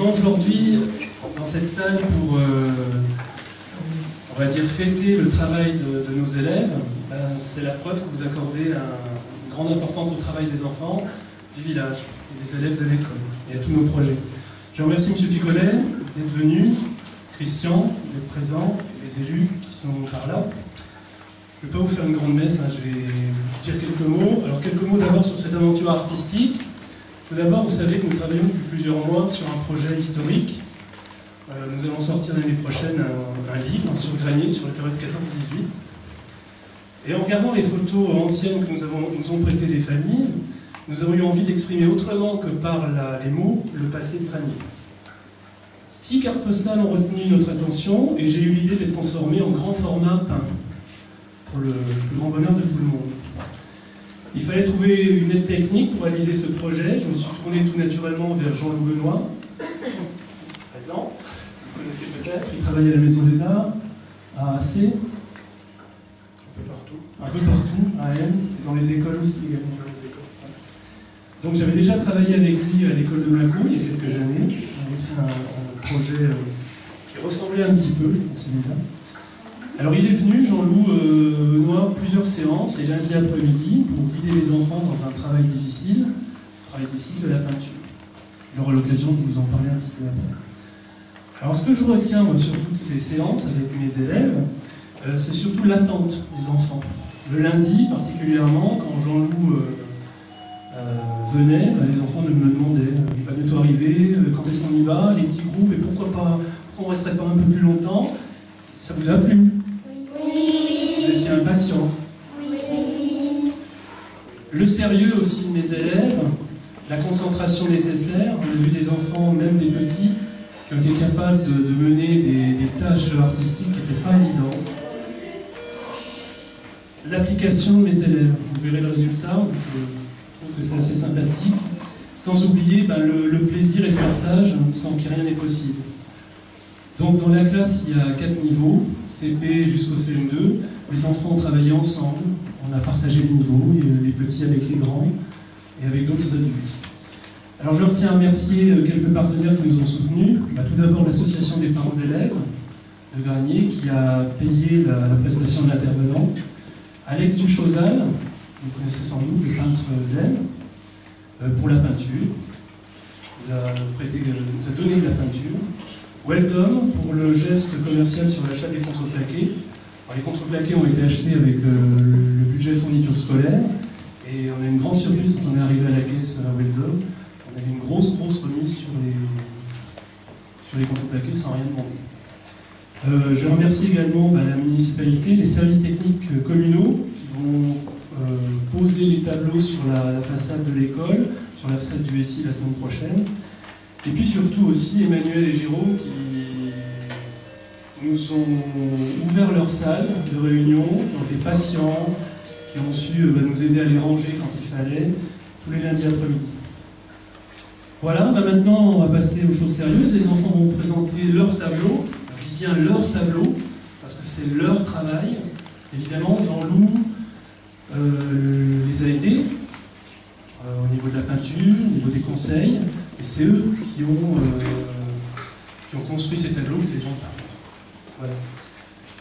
réunion aujourd'hui dans cette salle pour, on va dire, fêter le travail de nos élèves. C'est la preuve que vous accordez une grande importance au travail des enfants du village et des élèves de l'école et à tous nos projets. Je remercie M. Picolet d'être venu, Christian d'être présent, et les élus qui sont par là. Je ne vais pas vous faire une grande messe, hein, je vais vous dire quelques mots. Alors quelques mots d'abord sur cette aventure artistique. Tout d'abord, vous savez que nous travaillons depuis plusieurs mois sur un projet historique. Nous allons sortir l'année prochaine un livre sur Granier, sur la période 14-18. Et en regardant les photos anciennes que nous ont prêtées les familles, nous avons eu envie d'exprimer autrement que par les mots le passé de Granier. 6 cartes postales ont retenu notre attention et j'ai eu l'idée de les transformer en grand format peint, pour le plus grand bonheur de tout le monde. Il fallait trouver une aide technique pour réaliser ce projet. Je me suis tourné tout naturellement vers Jean-Loup Benoît, présent, vous connaissez peut-être, il travaille à la Maison des Arts, à AC, un peu partout, à M, et dans les écoles aussi également. Donc j'avais déjà travaillé avec lui à l'école de Mâcon il y a quelques années. On avait fait un projet qui ressemblait un petit peu à celui-là. Alors il est venu, Jean-Loup Benoît, plusieurs séances, les lundis après-midi, pour guider les enfants dans un travail difficile de la peinture. Il aura l'occasion de vous en parler un petit peu après. Alors ce que je retiens moi, sur toutes ces séances avec mes élèves, c'est surtout l'attente des enfants. Le lundi particulièrement, quand Jean-Loup venait, les enfants me demandaient il va bientôt arriver, quand est-ce qu'on y va, les petits groupes, et pourquoi on ne resterait pas un peu plus longtemps. Ça vous a plu? Oui. Vous étiez impatient? Oui. Le sérieux aussi de mes élèves, la concentration nécessaire. On a vu des enfants, même des petits, qui ont été capables de mener des tâches artistiques qui n'étaient pas évidentes. L'application de mes élèves, vous verrez le résultat, je trouve que c'est assez sympathique. Sans oublier le plaisir et le partage, sans qu'il rien n'est possible. Donc dans la classe, il y a 4 niveaux, CP jusqu'au CM2. Les enfants ont travaillé ensemble, on a partagé les niveaux, les petits avec les grands et avec d'autres adultes. Alors je retiens à remercier quelques partenaires qui nous ont soutenus. Tout d'abord l'association des parents d'élèves de Granier qui a payé la prestation de l'intervenant. Alex Duchosal, vous connaissez sans doute, le peintre d'Aime, pour la peinture. Nous a donné de la peinture. Weldom pour le geste commercial sur l'achat des contreplaqués. Les contreplaqués ont été achetés avec le budget fourniture scolaire et on a une grande surprise quand on est arrivé à la caisse à Weldom. On avait une grosse remise sur les contreplaqués sans rien demander. Je remercie également la municipalité, les services techniques communaux qui vont poser les tableaux sur la façade de l'école, sur la façade du SI la semaine prochaine. Et puis surtout aussi Emmanuel et Jérôme qui nous ont ouvert leur salle de réunion, qui ont été patients, qui ont su nous aider à les ranger quand il fallait, tous les lundis après-midi. Voilà, maintenant on va passer aux choses sérieuses. Les enfants vont présenter leur tableau. Je dis bien leur tableau, parce que c'est leur travail. Évidemment, Jean-Loup les a aidés au niveau de la peinture, au niveau des conseils. Et c'est eux qui ont construit ces tableaux, qui les ont peints. Voilà.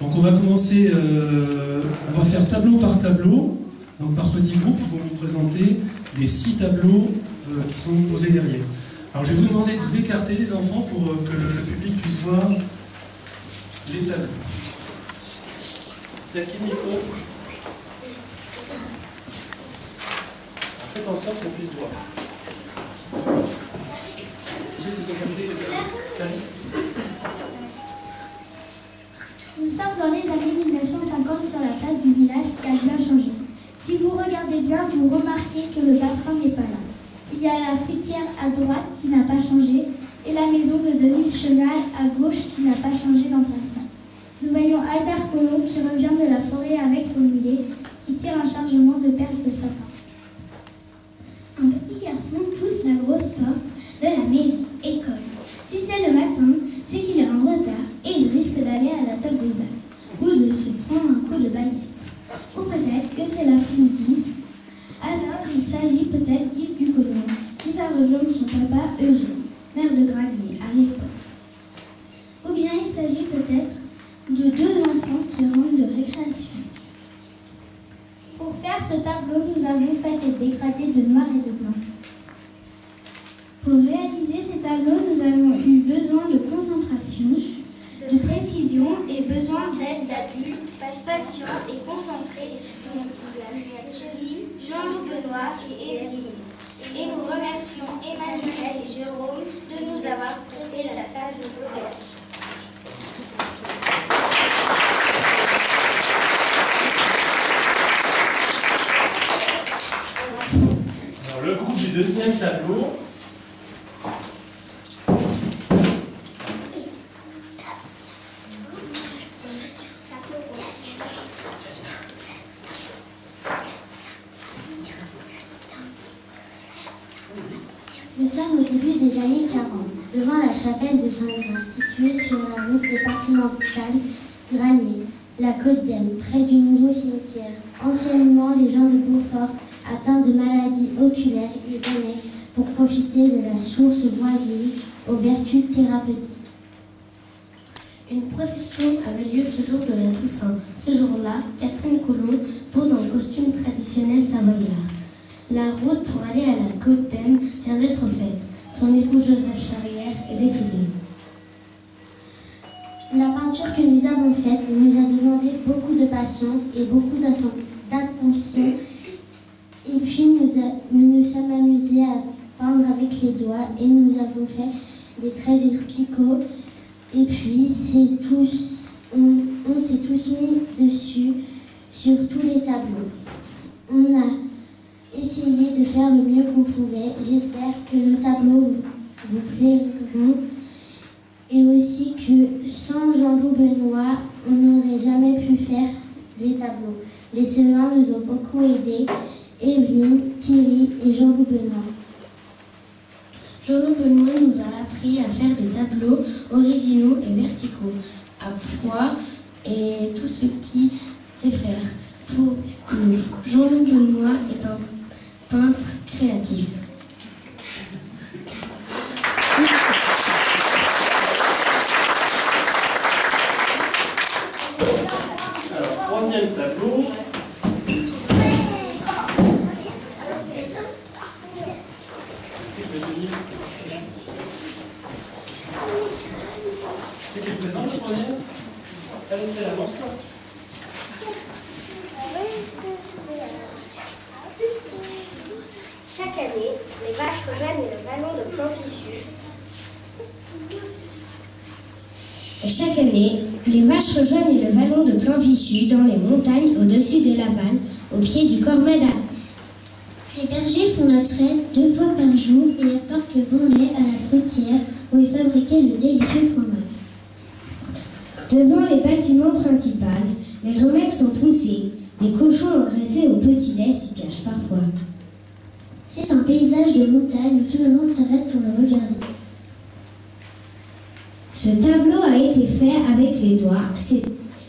Donc on va commencer, on va faire tableau par tableau, donc par petits groupes, ils vont nous présenter les 6 tableaux qui sont posés derrière. Alors je vais vous demander de vous écarter les enfants pour que le public puisse voir les tableaux. C'est à qui le micro? Faites en sorte qu'on puisse voir. Nous sommes dans les années 1950 sur la place du village qui a bien changé. Si vous regardez bien, vous remarquez que le bassin n'est pas là. Il y a la fruitière à droite qui n'a pas changé et la maison de Denise Chenal à gauche qui n'a pas changé d'emplacement. Nous voyons Albert Collomb qui revient de la forêt avec son mulet qui tire un chargement de perles de sapin. Un petit garçon pousse la grosse porte de la mairie, école. Si c'est le matin, c'est qu'il est en retard et il risque d'aller à la table des ânes, ou de se prendre un coup de baguette. Ou peut-être que c'est l'après-midi. Alors il s'agit peut-être d'Yves Ducolomb qui va rejoindre son papa Eugène, maire de Granier, arrivé différentes de récréation. Pour faire ce tableau, nous avons fait des dégradés de noir et de blanc. Pour réaliser ces tableaux, nous avons eu besoin de concentration, de précision et besoin d'aide d'adultes, patients et concentrés, Thierry, Jean-Loup Benoît et Evelyne. Et nous remercions Emmanuel et Jérôme de nous avoir prêté la salle de l'auberge. Alors, le groupe du deuxième tableau. Nous sommes au début des années 40, devant la chapelle de Saint-Gras, située sur la route départementale Granier, la Côte d'Em, près du nouveau cimetière. Anciennement, les gens de Beaufort, atteints de maladies oculaires, y venaient pour profiter de la source voisine aux vertus thérapeutiques. Une procession avait lieu ce jour de la Toussaint. Ce jour-là, Catherine Colomb pose en costume traditionnel savoyard. La route pour aller à la Côte d'Em vient d'être faite. Son époux Joseph Charrière est décédé. La peinture que nous avons faite nous a demandé beaucoup de patience et beaucoup d'attention. Et puis nous nous sommes amusés à peindre avec les doigts et nous avons fait des traits verticaux. Et puis on s'est tous mis dessus sur tous les tableaux. On a essayé de faire le mieux qu'on pouvait. J'espère que nos tableaux vous plairont et aussi que sans Jean-Loup Benoît, on n'aurait jamais pu faire les tableaux. Les CE1 nous ont beaucoup aidés, Evelyne, Thierry et Jean-Loup Benoît. Jean-Loup Benoît nous a appris à faire des tableaux originaux et verticaux, à poids et tout ce qu'il sait faire. Pour nous, Jean-Loup Benoît est un peintre créatif. Alors, troisième tableau. C'est qui le présente, le troisième? Allez, c'est la lance. Chaque année, les vaches rejoignent le vallon de Plampicchu. Chaque année, les vaches rejoignent le vallon de Plampicchu dans les montagnes au-dessus de Laval, au pied du Cormada. Les bergers font la traite 2 fois par jour et apportent le bon lait à la fruitière où est fabriqué le délicieux fromage. Devant les bâtiments principaux, les remèques sont poussés. Des cochons engraissés au petit lait s'y cachent parfois. C'est un paysage de montagne où tout le monde s'arrête pour le regarder. Ce tableau a été fait avec les doigts.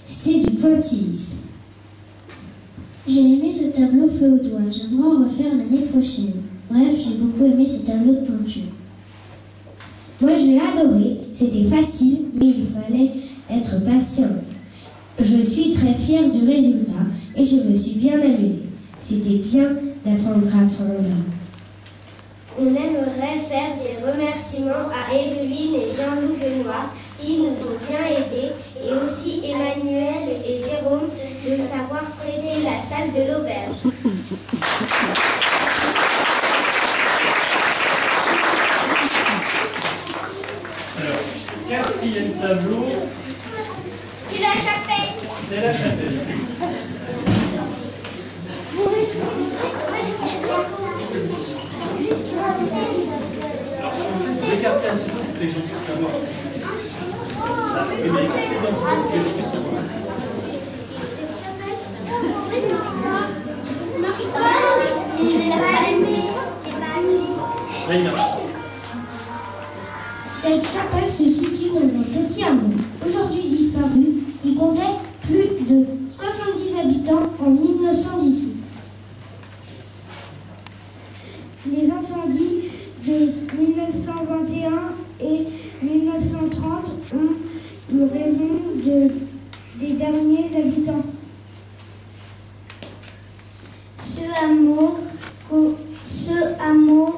C'est du pointillisme. J'ai aimé ce tableau fait au doigt. J'aimerais en refaire l'année prochaine. Bref, j'ai beaucoup aimé ce tableau de peinture. Moi, je l'ai adoré. C'était facile, mais il fallait être patiente. Je suis très fière du résultat et je me suis bien amusée. C'était bien d'apprendre à apprendre. On aimerait faire des remerciements à Evelyne et Jean-Loup Benoît qui nous ont bien aidés et aussi Emmanuel et Jérôme de nous avoir prêté la salle de l'auberge. Alors, quatrième tableau. C'est la chapelle. C'est la chapelle. Alors, ce qu'on fait, c'est écarter un petit peu pour que les gens puissent la voir. Oui, mais écartez un petit peu pour que les gens puissent la voir. Je vais la palmer. Là, il marche. Cette chapelle se situe dans un petit hameau, aujourd'hui disparu, qui comptait plus de 70 habitants en 1918. Les incendies de 1921 et 1930 ont eu raison des derniers 000 habitants. Ce hameau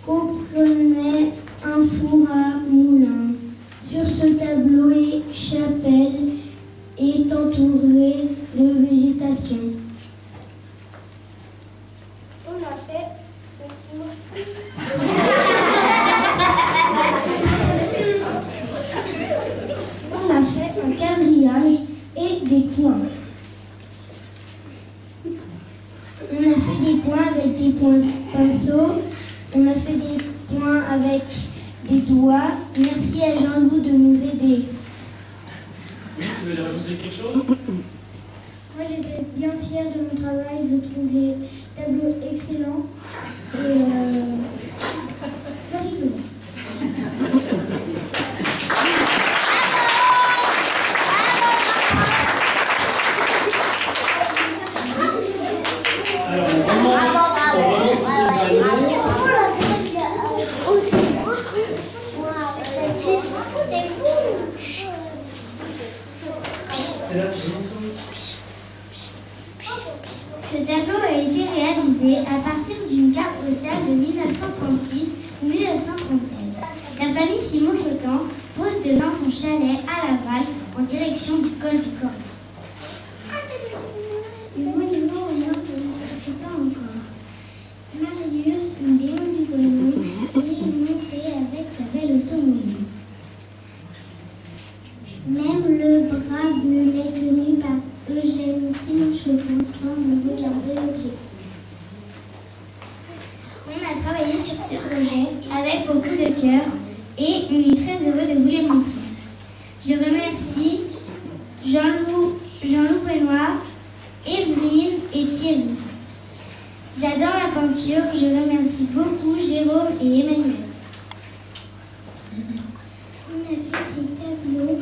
comprenait un four à moulin. Sur ce tableau, et chapelle est entourée de végétation. On a fait un quadrillage et des points. On a fait des points avec des pinceaux. On a fait des points avec des doigts. Merci à Jean-Loup de nous aider. Oui, tu veux rajouter quelque chose? Moi, j'étais bien fière de mon travail. Je trouve les tableaux excellents. Et merci tout le monde. Alors, on remonte Ce tableau a été réalisé à partir d'une carte postale de 1936 ou 1937. La famille Simon-Chotan pose devant son chalet à Laval en direction du col du Corps. Le monument aux gens ne n'existe pas encore. Marius ou Léon Dugonon est monté avec sa belle automobile. Même le brave mulet tenu par Eugène Simon-Chotan semble regarder l'objectif. On a travaillé sur ce projet avec beaucoup de cœur et on est très heureux de vous les montrer. Je remercie Jean-Loup Benoît, Evelyne et Thierry. J'adore la peinture, je remercie beaucoup Jérôme et Emmanuel. On a fait ces tableaux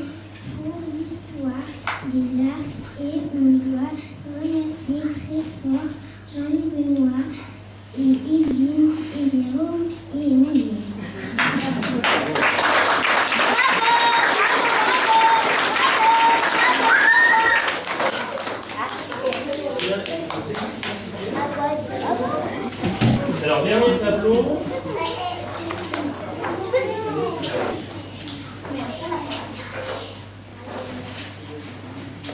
pour l'histoire des arts et on doit remercier très fort Jean-Loup Benoît et Evelyne et Jérôme et Emmanuel. Alors, dernier tableau.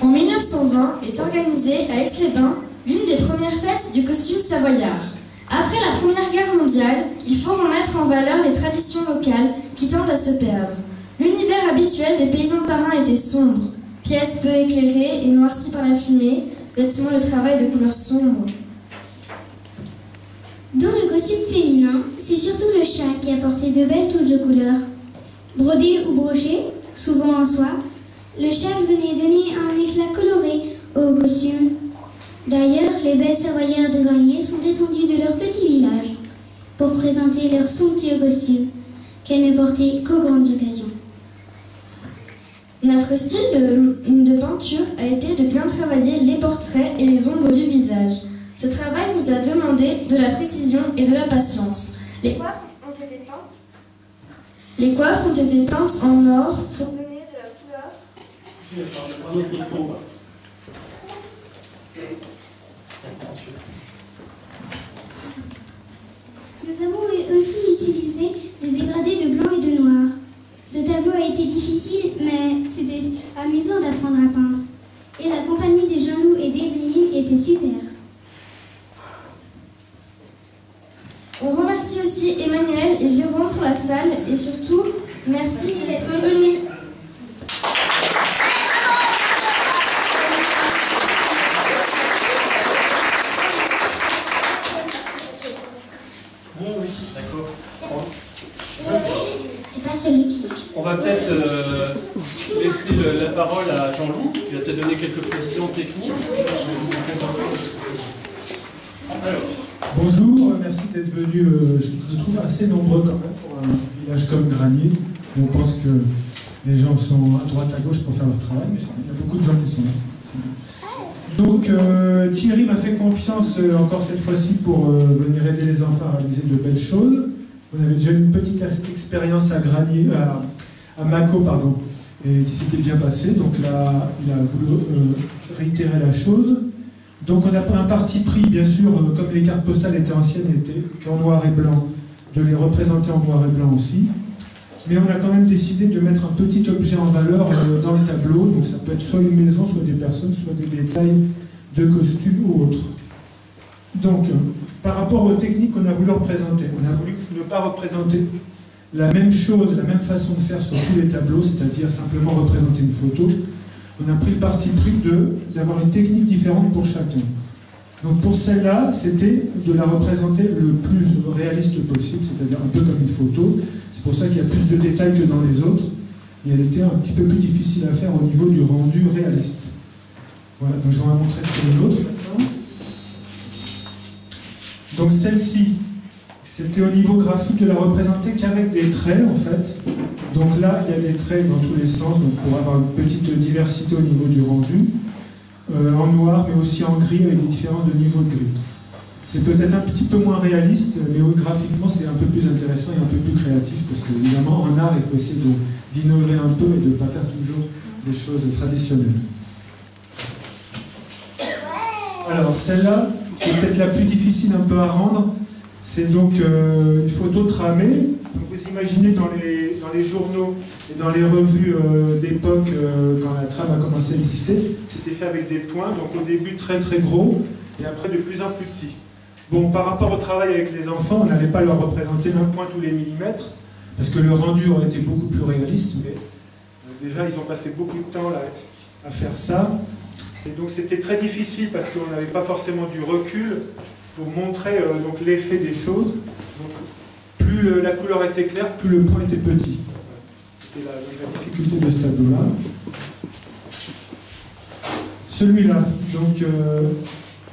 En 1920 est organisée à Aix-les-Bains l'une des premières fêtes du costume savoyard. Après la Première Guerre mondiale, il faut remettre en valeur les traditions locales qui tendent à se perdre. L'univers habituel des paysans parrains était sombre, pièces peu éclairées et noircies par la fumée, vêtements de travail de couleurs sombres. Dans le costume féminin, c'est surtout le chat qui apportait de belles touches de couleurs. Brodé ou broché, souvent en soie, le châle venait donner un éclat coloré au costume. D'ailleurs, les belles savoyardes de Granier sont descendues de leur petit village pour présenter leur somptueux costume qu'elles ne portaient qu'aux grandes occasions. Notre style de peinture a été de bien travailler les portraits et les ombres du visage. Ce travail nous a demandé de la précision et de la patience. Les coiffes ont été peintes en or pour donner de la couleur. Nous avons aussi utilisé des dégradés de blanc et de noir. Ce tableau a été difficile, mais c'était amusant d'apprendre à peindre. Et la compagnie de Jean-Loup et d'Evelyne était super. On remercie aussi Emmanuel et Jérôme pour la salle et surtout, merci d'être venus. Bon, oui, d'accord. C'est pas celui qui... On va peut-être laisser la parole à Jean-Loup, qui va peut-être donner quelques précisions techniques. Alors. Bonjour, merci d'être venu, je trouve assez nombreux quand même pour un village comme Granier. On pense que les gens sont à droite à gauche pour faire leur travail, mais il y a beaucoup de gens qui sont là. C'est bien. Donc Thierry m'a fait confiance encore cette fois-ci pour venir aider les enfants à réaliser de belles choses. On avait déjà une petite expérience à Granier, à Mâcon, pardon, et qui s'était bien passé. Donc là, il a voulu réitérer la chose. Donc on a pris un parti pris, bien sûr, comme les cartes postales étaient anciennes, étaient en noir et blanc, de les représenter en noir et blanc aussi. Mais on a quand même décidé de mettre un petit objet en valeur dans le tableau. Donc ça peut être soit une maison, soit des personnes, soit des détails de costumes ou autres. Donc, par rapport aux techniques qu'on a voulu représenter, on a voulu ne pas représenter la même chose, la même façon de faire sur tous les tableaux, c'est-à-dire simplement représenter une photo. On a pris le parti pris d'avoir une technique différente pour chacun. Donc pour celle-là, c'était de la représenter le plus réaliste possible, c'est-à-dire un peu comme une photo. C'est pour ça qu'il y a plus de détails que dans les autres. Et elle était un petit peu plus difficile à faire au niveau du rendu réaliste. Voilà, donc je vais vous montrer sur une autre maintenant. Donc celle-ci, c'était au niveau graphique de la représenter qu'avec des traits en fait. Donc là, il y a des traits dans tous les sens, donc pour avoir une petite diversité au niveau du rendu. En noir, mais aussi en gris, avec des différences de niveau de gris. C'est peut-être un petit peu moins réaliste, mais graphiquement, c'est un peu plus intéressant et un peu plus créatif, parce qu'évidemment, en art, il faut essayer d'innover un peu et de ne pas faire toujours des choses traditionnelles. Alors, celle-là, qui est peut-être la plus difficile un peu à rendre, c'est donc une photo tramée. Donc, vous imaginez dans les journaux et dans les revues d'époque, quand la trame a commencé à exister, c'était fait avec des points, donc au début très très gros, et après de plus en plus petits. Bon, par rapport au travail avec les enfants, on n'allait pas leur représenter d'un point tous les millimètres, parce que le rendu aurait été beaucoup plus réaliste, mais déjà ils ont passé beaucoup de temps là, à faire ça, et donc c'était très difficile parce qu'on n'avait pas forcément du recul pour montrer donc l'effet des choses. Donc, plus la couleur était claire, plus le point était petit. C'était la difficulté de ce tableau-là. Celui-là, donc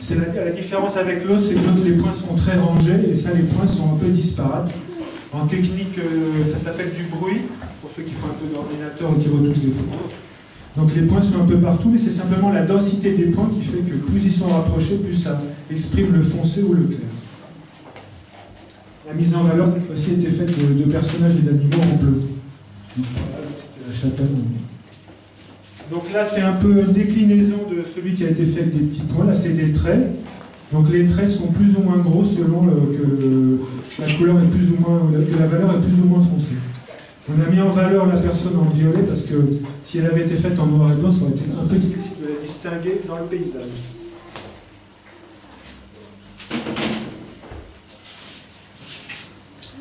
c'est la différence avec l'autre, c'est que l'autre les points sont très rangés et ça les points sont un peu disparates. En technique, ça s'appelle du bruit, pour ceux qui font un peu d'ordinateur et qui retouchent des photos. Donc les points sont un peu partout, mais c'est simplement la densité des points qui fait que plus ils sont rapprochés, plus ça exprime le foncé ou le clair. La mise en valeur, cette fois-ci, était faite de personnages et d'animaux en bleu. Donc voilà, c'était la chapelle. Donc là, c'est un peu une déclinaison de celui qui a été fait avec des petits points. Là, c'est des traits. Donc les traits sont plus ou moins gros selon que la couleur est plus ou moins, que la valeur est plus ou moins foncée. On a mis en valeur la personne en violet parce que si elle avait été faite en noir et blanc, ça aurait été un peu difficile de la distinguer dans le paysage.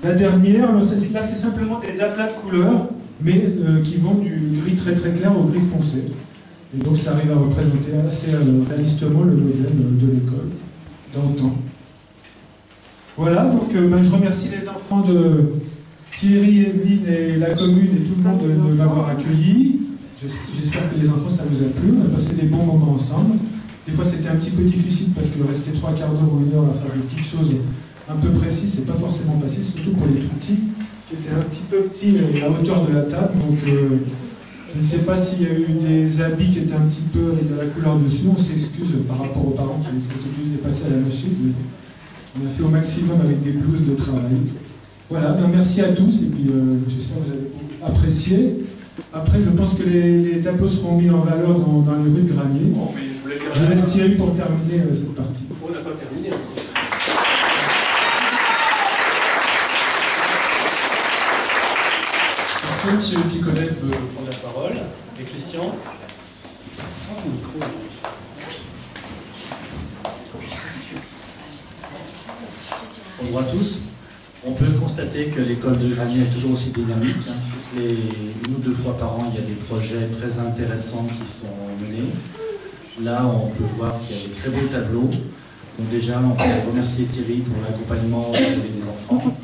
La dernière, là c'est simplement des aplats de couleurs, mais qui vont du gris très très clair au gris foncé. Et donc ça arrive à représenter assez réalistement le modèle de l'école d'antan. Voilà, donc je remercie les enfants de Thierry, Evelyne et la commune et tout le monde de m'avoir accueilli. J'espère que les enfants ça vous a plu, on a passé des bons moments ensemble. Des fois c'était un petit peu difficile parce que rester 3 quarts d'heure ou 1 heure à faire des petites choses un peu précises, c'est pas forcément facile, surtout pour les tout petits, qui étaient un petit peu petits à la hauteur de la table. Donc je ne sais pas s'il y a eu des habits qui étaient un petit peu avec de la couleur dessus, on s'excuse par rapport aux parents qui étaient obligés de passer à la machine. On a fait au maximum avec des blouses de travail. Voilà, ben merci à tous et puis j'espère que vous avez apprécié. Après, je pense que les tableaux seront mis en valeur dans les rues de Granier. Bon, je laisse Thierry pour terminer cette partie. On n'a pas terminé. Est-ce que Monsieur Picolet veut prendre la parole? Et Christian? Bonjour à tous. On peut constater que l'école de Granier est toujours aussi dynamique. Une ou 2 fois par an, il y a des projets très intéressants qui sont menés. Là, on peut voir qu'il y a des très beaux tableaux. Donc déjà, on peut remercier Thierry pour l'accompagnement des enfants,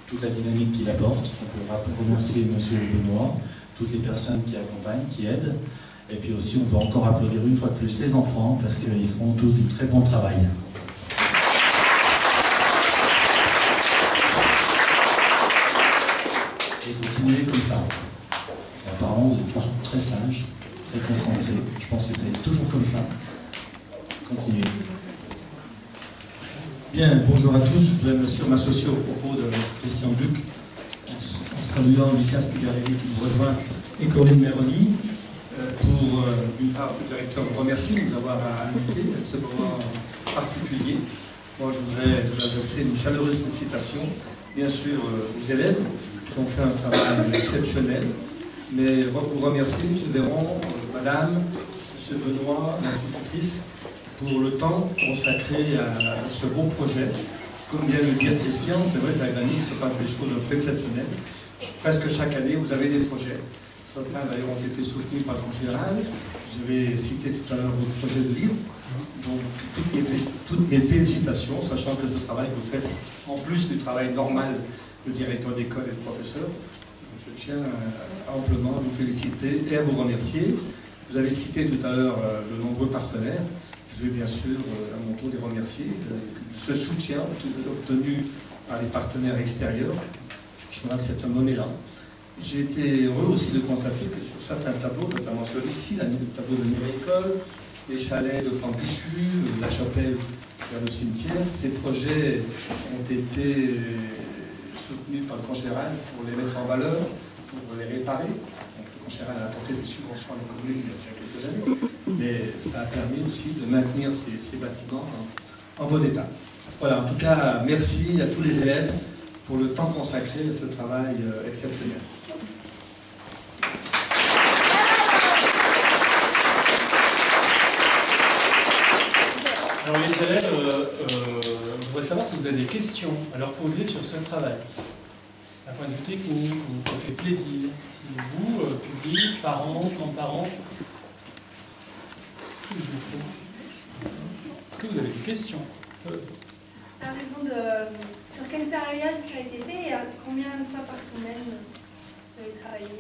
toute la dynamique qu'il apporte. On peut remercier M. Benoît, toutes les personnes qui accompagnent, qui aident. Et puis aussi, on peut encore applaudir une fois de plus les enfants parce qu'ils font tous du très bon travail. Et continuez comme ça. Apparemment, vous êtes tous très sages, très concentrés. Je pense que vous êtes toujours comme ça. Continuez. Bien, bonjour à tous. Je voudrais bien sûr m'associer au propos de Christian Duc, en saluant Lucas Spigarelli qui nous rejoint et Corinne Meroni pour, d'une part, tout le directeur vous remercie de nous avoir invités à ce moment particulier. Moi, je voudrais vous adresser une chaleureuse félicitation, bien sûr, aux élèves qui ont fait un travail exceptionnel, mais vous remercier, M. Véron, Madame, M. Benoît, l'institutrice, pour le temps consacré à ce beau projet. Comme vient de le dire Christian, c'est vrai qu'à Grany, il se passe des choses un peu exceptionnelles. Presque chaque année, vous avez des projets. Certains d'ailleurs ont été soutenus par le Conseil général. Je vais citer tout à l'heure votre projet de livre. Donc, toutes mes félicitations, sachant que ce travail que vous faites, en plus du travail normal du directeur d'école et du professeur, je tiens amplement à vous féliciter et à vous remercier. Vous avez cité tout à l'heure de nombreux partenaires. Je vais bien sûr à mon tour les remercier de ce soutien obtenu par les partenaires extérieurs. Je crois que c'est un bon élan. J'ai été heureux aussi de constater que sur certains tableaux, notamment celui ici, le tableau de Mireille-École, les chalets de Campichu, la chapelle vers le cimetière, ces projets ont été soutenus par le Conseil général pour les mettre en valeur, pour les réparer. Donc, le Conseil général a apporté des subventions à la commune il y a quelques années, mais ça a permis aussi de maintenir ces bâtiments en bon état. Voilà, en tout cas, merci à tous les élèves pour le temps consacré à ce travail exceptionnel. Alors les élèves, je voudrais savoir si vous avez des questions à leur poser sur ce travail. D'un point de vue technique, ou ça fait plaisir. Si vous, public, parents, grands-parents, est-ce que vous avez des questions? À raison de sur quelle période ça a été fait et combien de fois par semaine vous avez travaillé?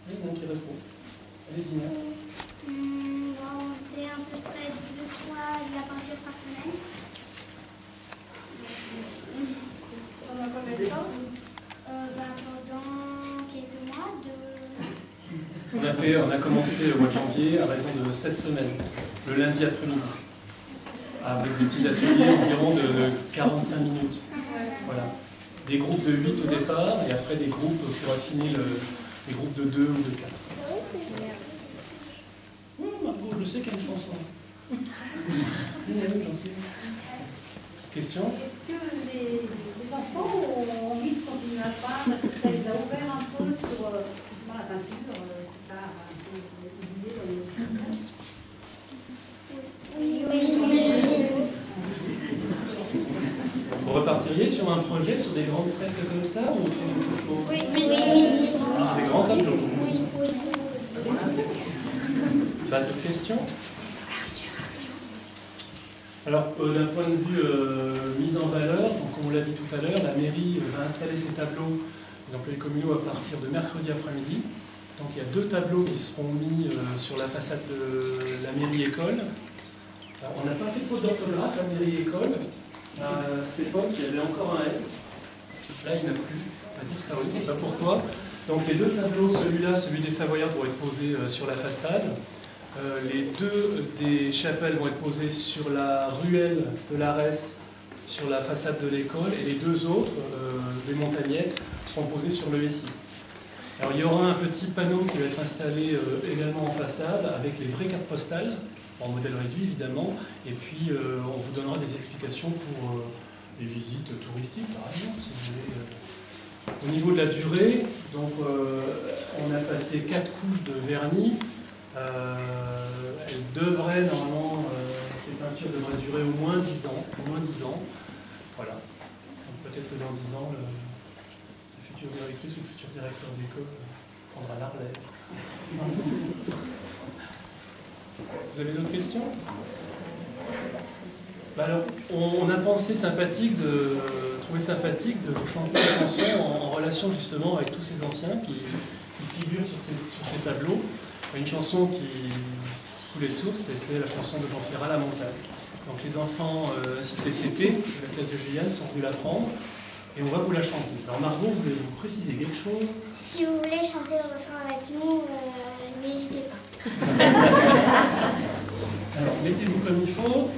Oui, donc il répond. Allez-y. Bon, c'est à peu près 2 fois de la peinture par semaine. Pendant combien de temps? Pendant quelques mois. On a commencé au mois de janvier à raison de 7 semaines, le lundi après-midi, avec des petits ateliers environ de 45 minutes. Voilà. Des groupes de 8 au départ, et après des groupes pour affiner les groupes de 2 ou de 4. Margot, je sais qu'il y a une chanson. Question? Est-ce que les enfants ont envie de continuer à peindre? Ça les a ouvert un peu sur justement la peinture, c'est pas un peu oublié dans les... Vous repartiriez sur un projet, sur des grandes fresques comme ça, ou autre chose? Oui. Ah, des grands tableaux. Oui. Basse question. Alors, d'un point de vue mise en valeur, donc, comme on l'a dit tout à l'heure, la mairie va installer ces tableaux des employés communaux à partir de mercredi après-midi. Donc, il y a 2 tableaux qui seront mis sur la façade de la mairie-école. On n'a pas fait de faute d'orthographe, la mairie-école. À cette époque, il y avait encore un S. Là, il n'y en a plus. Il a disparu, je ne sais pas pourquoi. Donc, les 2 tableaux, celui-là, celui des Savoyards, vont être posés sur la façade. Les 2 des chapelles vont être posés sur la ruelle de l'Arès, sur la façade de l'école, et les 2 autres, des Montagnettes, seront posés sur le SI. Alors il y aura un petit panneau qui va être installé également en façade, avec les vraies cartes postales, en modèle réduit évidemment, et puis on vous donnera des explications pour les visites touristiques par exemple, si vous voulez. Au niveau de la durée, donc on a passé 4 couches de vernis. Elles devraient normalement, ces peintures devraient durer au moins 10 ans. Voilà. Peut-être que dans 10 ans, la future directrice ou le futur directeur d'école prendra la relève. Vous avez d'autres questions? Alors, on a pensé trouvé sympathique de vous chanter une chanson en relation justement avec tous ces anciens qui figurent sur ces tableaux. Une chanson qui coulait de source, c'était la chanson de Jean Ferrat, La Montagne. Donc les enfants ainsi que les CP de la classe de Juliane sont venus la prendre et on va vous la chanter. Alors Margot, voulez-vous préciser quelque chose? Si vous voulez chanter le refrain avec nous, n'hésitez pas. Alors mettez-vous comme il faut.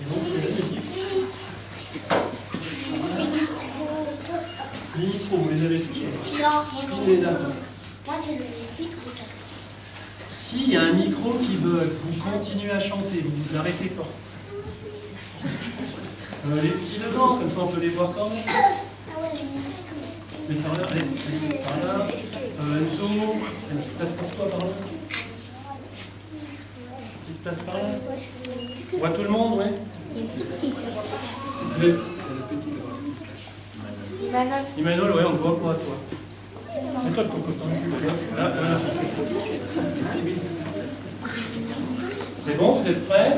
Et donc c'est la musique. Micro, vous les avez tous. Il est d'accord. Moi, c'est le circuit de 4. S'il y a un micro qui bug, vous continuez à chanter, vous vous arrêtez pas. Les petits devant, comme ça on peut les voir quand même. Mais par là, allez, par là. Enzo, une petite place pour toi par là. Une petite place par là. On voit tout le monde, ouais. Emmanuel, ouais, on te voit pas, toi. C'est toi le ton copain. Là, voilà. C'est bon, vous êtes prêts?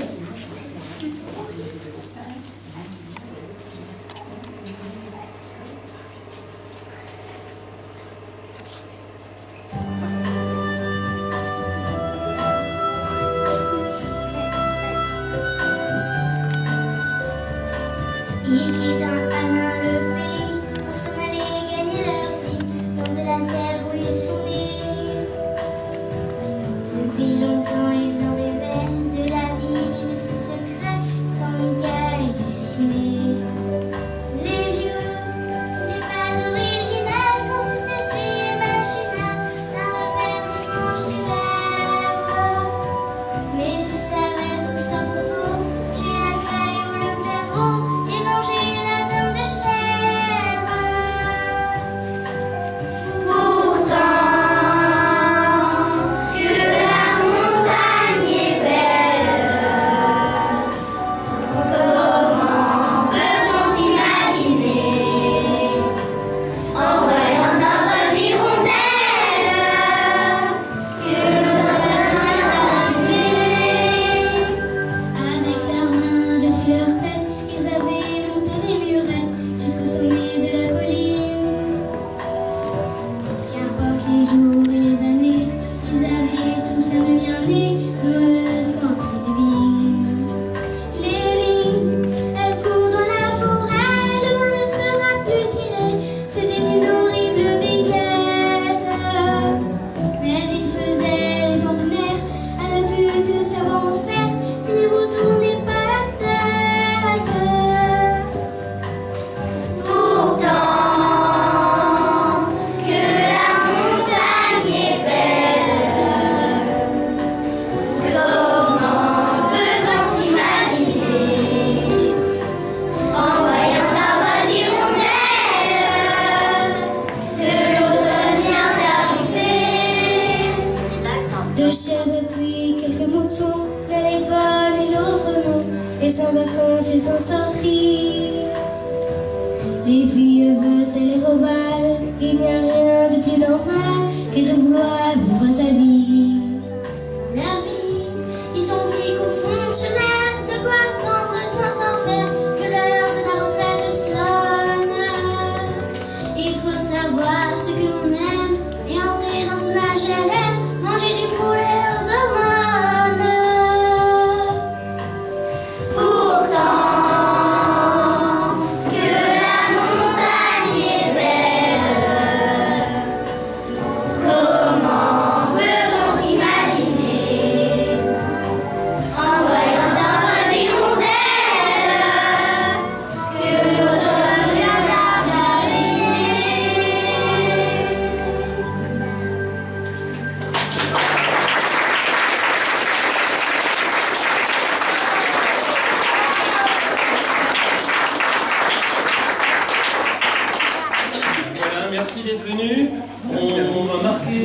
Merci d'être venu. On va marquer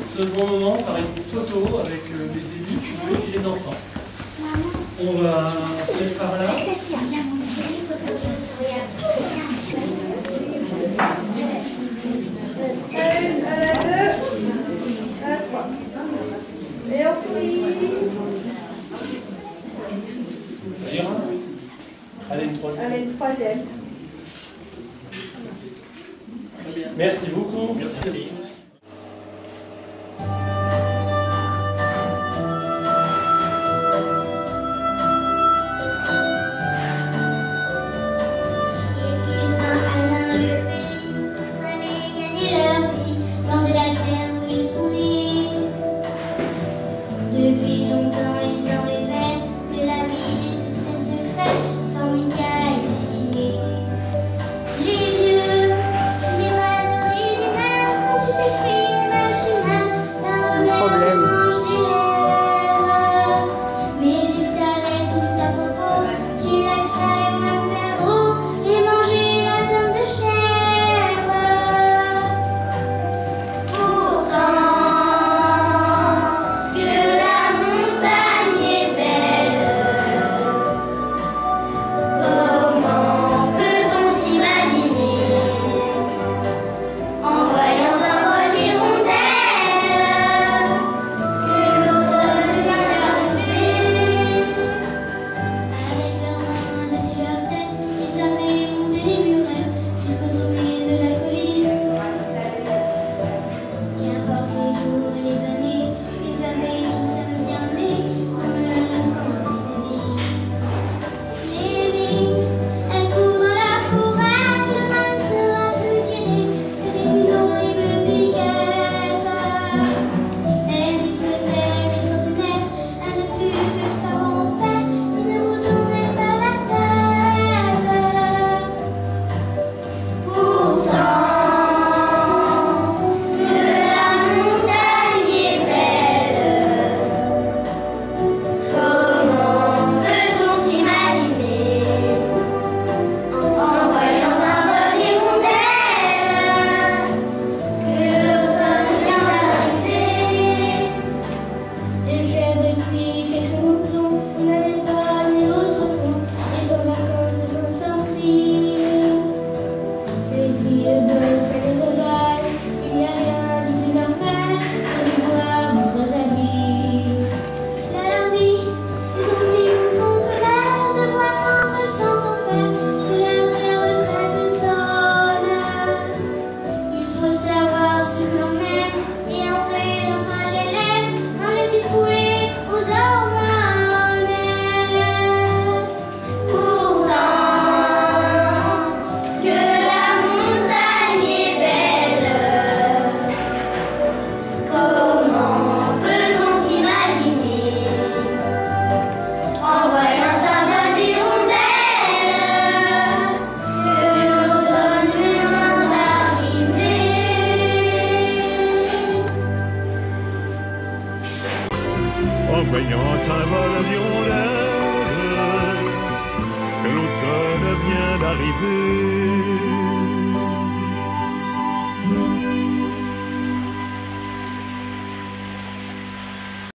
ce bon moment par une photo avec les élus, si vous voulez, et les enfants. On va se mettre par là. À la 2, à la 3. Et on sourit. Allez, une troisième. Allez, une troisième. Merci beaucoup. Merci. Depuis longtemps, ils en rêvaient de la ville et de ses secrets, formica et de ciné. Les vieux, des pas originales. en voyant un vol d'hirondelles, que l'automne vient d'arriver.